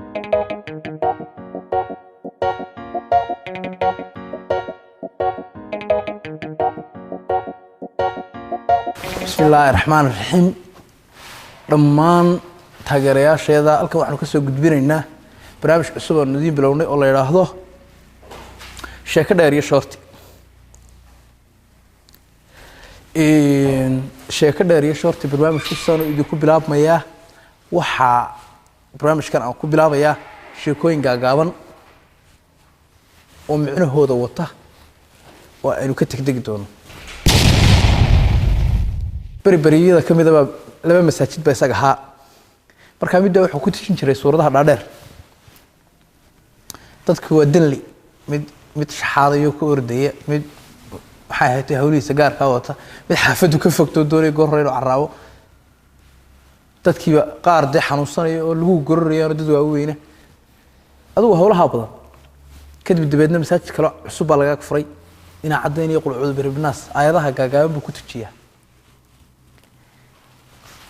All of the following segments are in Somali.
بسم الله الرحمن الرحيم دمان taageerayaasheeda halkan waxaan ka soo gudbinaynaa barnaamij cusub oo nadiin bilownay oo la yiraahdo sheeko dheer iyo shorti sheeko dheer iyo shorti barnaamijku soo idinku bilaabmaya waxa barnaamijkan aan ku bilaabayaa sheekooyin gaagaaban oo micnahooda wata oo aynu ka tagtagi doono baribariyada kamid ah laba masaajid ba isaga ha marka mid wuxuu ku tishin jiray suuradaha dhaadheer dadku waa danli mid shaxaadayo ku ordaya mid waxay ahayd hawlihiisa gaarka wata mid xaafadu ka fogto doonay gorreeyo caraabo dadkii qaar de xanuunsanayo oo lagu gorreeyo dad waaweyn adigu hawlaha badan kadib dibadna masaajid kale cusub laga furay ina cadeyn iyo qulcuud biribnaas ayadaha gaagaaban buu ku tijiyaa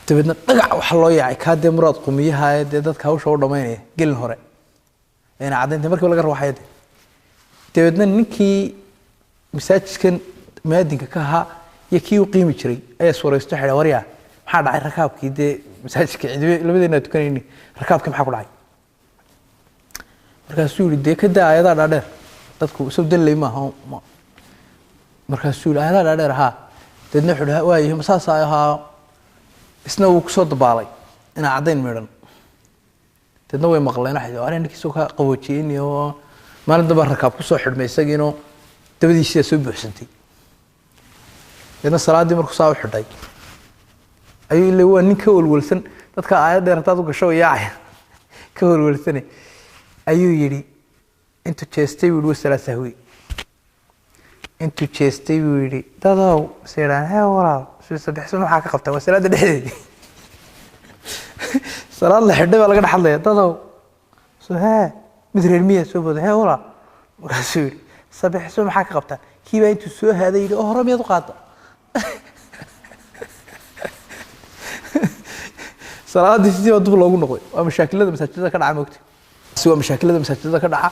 dabadna dhagac waxa loo yaacay ka de muraad qumiyaha ee dadka hawsha u dhameynaya gelin hore ina cadeynta markii laga ruuxay dabadna ninkii masaajidkan maadinka ka ahaa iyo kii uu qiimi jiray ayaa suuraysto xidha wariya maxaa dhacay rakaabkii de masaajidka ciidamada labadeena tukanayni rakaabkii maxaa ku dhacay markaasuu yiri de ka daa ayada dhaadheer dadku soo danlay ma aha markaasuu yiri ayada dhaadheer ha dadna xidha waayo masaasa ahaa isna uu ku soo dabaalay ina cadeyn meeran dadna way maqleen waxa ay ninkiisu ka qaboojiyeen iyo maalin daba rakaab ku soo xidhmay isagiino dabadiisa soo buuxsantay dadna salaadii markuu soo xidhay ayuu ilaa waa ninka walwalsan dadka aayad dheer taad u gasho yaacay ka walwalsan ayuu yiri intu jeestay wuu salaad sahwi intu jeestay wuu yiri dadaw seeraan walaal sadexsan waxa ka qabtaa wasalaada dhexdeedii salaad la xidhay laga dhaxlay dadaw soo mid reer miya soo bood wala markaasuu sadexsan waxa ka qabtaa kiiba intuu soo haaday oo hore miyad u qaata salaadii sidii oo dib loogu noqday waa mashaakilada masaajidada ka dhaca moogtay si waa mashaakilada masaajidada ka dhaca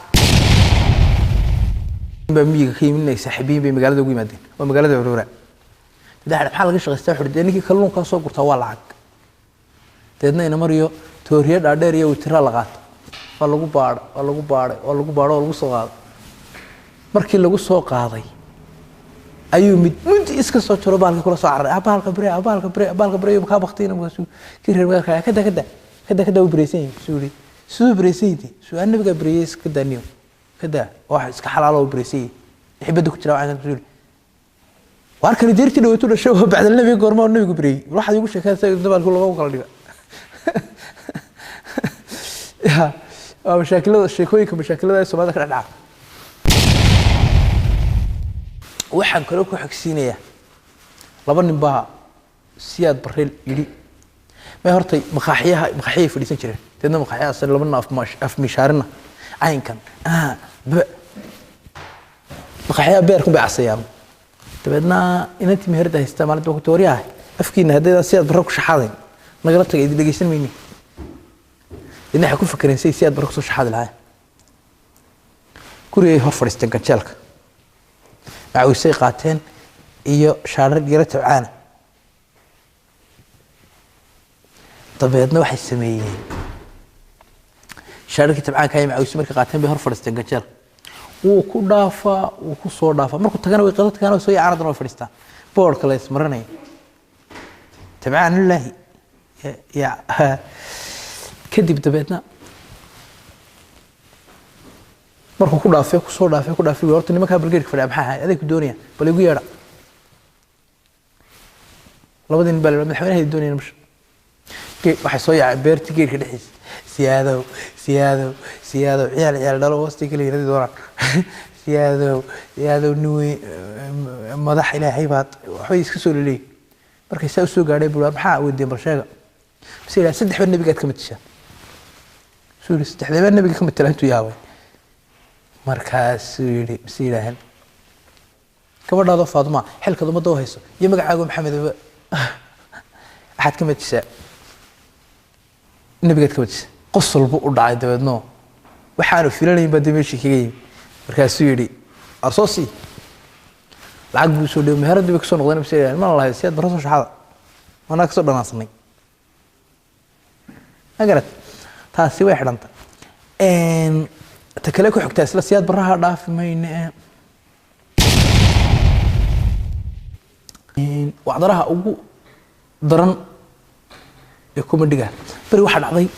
miyiga ka yiminay saaxiibiin bay magaalada ugu yimaadeen waa magaalada Aroora dadka maxaa laga shaqeystaa xurdeenkii kalluunka soo gurtaa waa lacag dadna ina mariyo tooriya dhaadheer iyo witira la qaato waa lagu baadhay oo lagu soo qaaday markii lagu soo qaaday ayuu mid iska soo jiro baalka kula soo carray baalka bire ka baqtayna markaasuu kii reer magaalka kada u bireysay suuri soo bireysay soo annabiga bireys ka daniyo kada wax iska xalaalo u bireysay xibada ku jira waxaan suuri واركن ديرتي لو تقول شو بعد النبي قرما والنبي قبري واحد يقول شيء كذا زمان كله ما وقال لي يا مشاكل الشيكويك مشاكل هذا سو هذا كذا waxaan kale ku xigsiinaya laba nin baa siyaad barreel yiri ma hortay maqaaxiyaha fadhiisan jireen dadna maqaaxiyaha asal laba naaf af mishaarina aynkan maqaaxiyaha beerku bay casayaan dabadna inantii meherda haystaa maalinta ku tooriyahay afkiina haddii siyaad barro ku shaxaday nagala tagay dhageysan meeyni inay ku fakareen siyaad barro ku soo shaxaday lahayn gurigay hor fadhiisteen ganjeelka waxay qaateen iyo shaarar yara tabcaan dabadna waxay sameeyeen shaararkii tabcaanka ay macawis markay qaateen bay hor fadhiisteen ganjeelka wuu ku dhaafaa wuu ku soo dhaafaa markuu tagana way qadadkaana soo yaacanadan way fadhiistaan boorka la ismarinay tabcaan ilaahi ya kadib dabeedna markuu ku dhaafay ku soo dhaafay horta nimanka balgeedka fadhiya maxaa ahay adeeg doonaya bal igu yeedha labadin bal madaxweynaha doonayna mash waxay soo yaacay beerti geedka dhexdiisa siyaado ciyaal dhalo wasti kale yiraahdo doonaan siyaado nuwi madax ilaahay baad waxay iska soo leeyay markay soo gaadhay buu maxaa weydii bal sheega bisila saddex baa nabiga ka midsha suuri saddex baa nabiga ka midtay intuu yaabay markaas yiri bisilaahan gabadhaada Faaduma xilka dumada oo hayso iyo magacaaga Maxamed ahad ka midsha nabiga ka midsha qosol buu u dhacay dabeedno waxaanu filanayn baa meeshii kaga yimid markaasuu yidhi arsoosi lacag buu soo dhow meherad bay kasoo noqdeen bisay ma lahayd si aad baraso shaxada mana kasoo dhanaansanay agarat taasi way xidhanta ta kale ku xigtaa isla siyaad baraha dhaafi mayne wacdaraha ugu daran ee comedy-ga bari waxa dhacday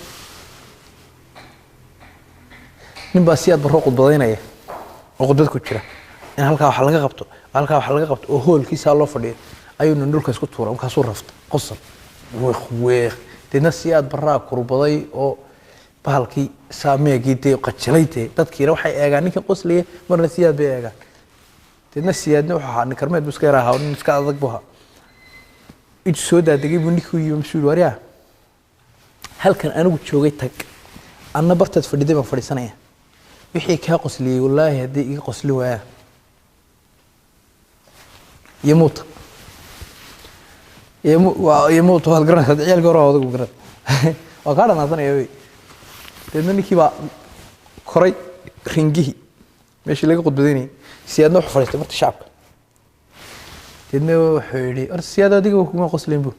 nin baa siyaad baro qodbadaynaya oo qodbad ku jira in halkaa wax laga qabto oo hoolkiisa loo fadhiyo ayuu dhulka isku tuuray markaasuu rafta qosol weeq deedna siyaad baraa kurbaday oo bahalkii saameegii dee qajilaytay dadkiina waxay eegaan ninkan qosliye marna siyaad bay eegaan deedna siyaadna wuxuu ahaa nin karmeed buu iska yaraahaa nin iska adag buu ahaa intuu soo daadegay buu ninkii u yimi masuul waryaa halkan anigu joogay tag anna bartaad fadhiday baan fadhiisanaya wixii kaa qosliyey wallaahi haddii iga qosli waaya يموت هذا الجرن هذا عيال جرا هذا الجرن وقال أنا أظن يبي لأنني كيبا كوري خنجيه ماشي اللي قد بديني سيادنا وحفرت مرت الشعب لأنه حولي السيادة دي وكما قصلين بو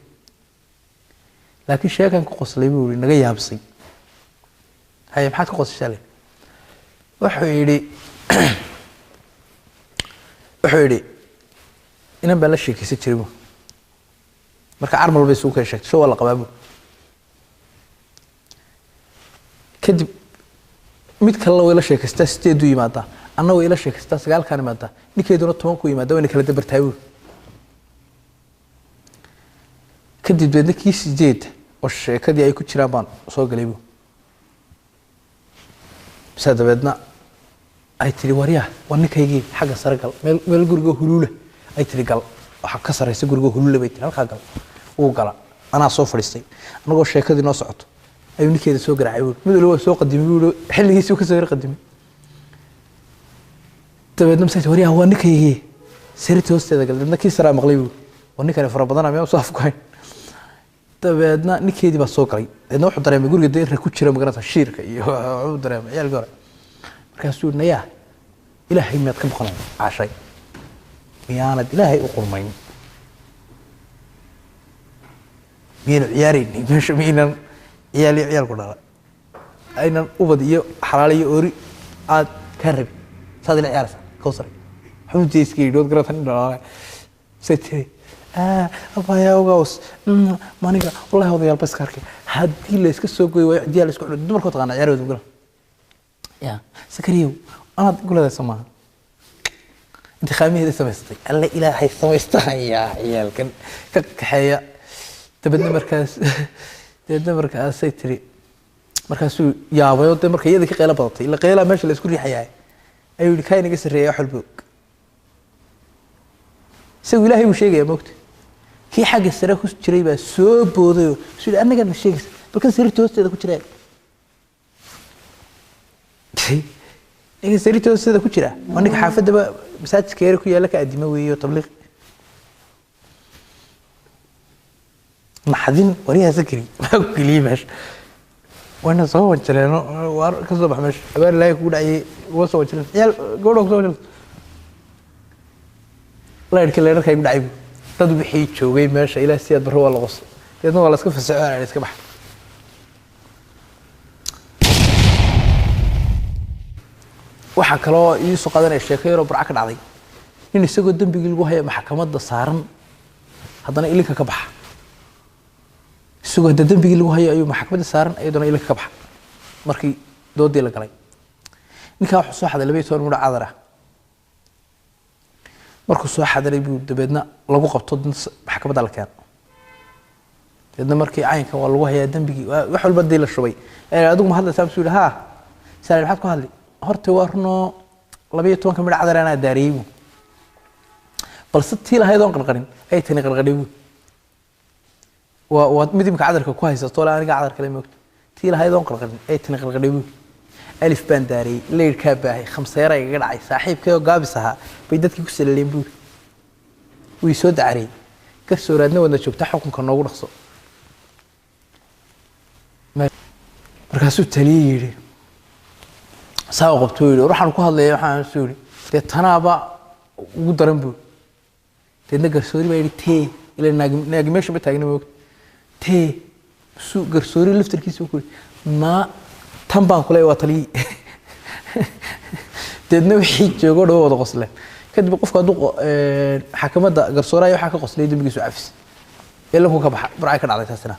لكن شيء كان قصلين بو لأنه جاي يابسي هاي محاك قص شالي وحولي إنهم بلاش شيء كيسي تشربه مركا عرمل بيسوق هالشيء شو ولا قبابه كدب ميت كلا ولا شيء كستا ستيدو يمادا أنا ولا شيء كستا سقال كان يمادا نكيدونا تومكو يمادا وين كلا دبر تايو كدب بدنا كيس جيد وش كدي أي كتير بان صوغ ليبو بس هذا بدنا أي تري وريا ونك هيجي حاجة سرقل مل جورجو هلولة أي تري قال وحق سر يسوي جورجو هلولة بيت هالك قال وقال أنا صوف رستي أنا قول شيء كذي نصعد أيوني كذا سوق رعيون مثل هو سوق قديم يقولوا حل يسوق كسر قديم تبدنا مسيت وريا هو نك هيجي سرت وسط هذا قال نك يسرع مغليبه ونك أنا فربنا ما وصاف كوين تبدنا نك هيدي بس سوق ري إنه واحد درهم يقول قد إيه ركوتشرة مقرنة الشركة عود درهم عيال قرا كاسور نياه إلهي ما تكون خلنا عشاء ميانة إلهي أقرمين مين عيارين مش مين عيال كلها أين أبدي حلالي أوري عاد كهرب صاد العيال كوسري حمتي سكي دوت قرأتني ولا ستي أبا يا وجوس ما نيجا والله هذا يلبس كارك هدي اللي يسكسوق ويدي اللي يسكون دمر كنت أنا عيال ودمر يا سكريو أنا تقول هذا سماه أنت خامي هذا سمستي الله إلهي سمستها يا عيال كحياة تبدنا مركز سيتري مركز يا بيوت مركز يدك قيلة بطي إلا قيلة ماشي اللي يسكون حياة أيوة اللي كاين يقصر يا حلبوك سوي إلهي وشيء يا موت في حاجة السراكوس تشري بس سوب وذو سوي أنا قاعد مشيك بركز سيرت توست هذا كتير إيه سيرت توست هذا كتير وأنك حافظ بقى مسات كيرك ويا لك أدموي وتبلغ محدين وريها ذكري ما كلي مش وانا صوت شلنا وكذب مش أبغى لا يكون أي وصوت شلنا يا قولوا صوت لا يركل لنا كيف نعيب تدو بحيت شو جاي ماشي إلى سياد بروا ولا غص لأنه والله سكف السعر على سكبح وحكلا يسوق هذا الشيء خير وبرعك العظيم إن السوق الدم بيقولوا هي محكمة الصارم هذا إلك كبح السوق الدم بيقولوا هي أيوة محكمة الصارم أيضا إلك كبح مركي دودي لك علي نكاح صح هذا اللي بيتور مرة عذرة markuu soo xadaray buu dabeedna lagu qabto maxkamadda la keen dadna markii caynka waa lagu hayaa dambigi wax walba dii la shubay ee adigu ma hadda saamsu ha saal waxaad ku hadli horta warno 12 kamid cadarana daariyo balse tii lahayd oo qarqarin ay tani qarqadhiyo waa midimka cadarka ku haysato la aniga cadar kale moogto tii lahayd oo qarqarin ay tani qarqadhiyo ألف بانداري ليل كاباهي خمسة يراي قرعي صاحب كيو قابسها بيدتك كسر الليمبور ويسود عري كسر ردنا ولا شوف تحكم كنا نقول خصو markaasuu taliyey yidhi saa u qabto yidhi waxaan ku hadlaya waxaan soo yidhi dee tanaaba ugu daran buu deedna garsoori baa yidhi tee ilaa naagi meesha ma taagna moogta tee suu garsoori laftarkiisa ku yidhi maa tan baan ku leeyahay waa taliyey deedna wixii joogo dhow wada qosleen kadib qofka hadduu xakamadda garsooraaya waxaa ka qoslay dembigiisu cafis ilaa ku ka baxa burcay ka dhacday taasina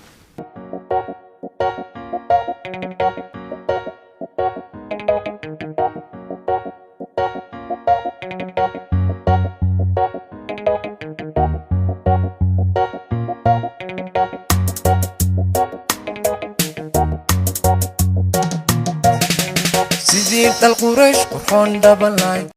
سيدي القريش قرحون دبل لاين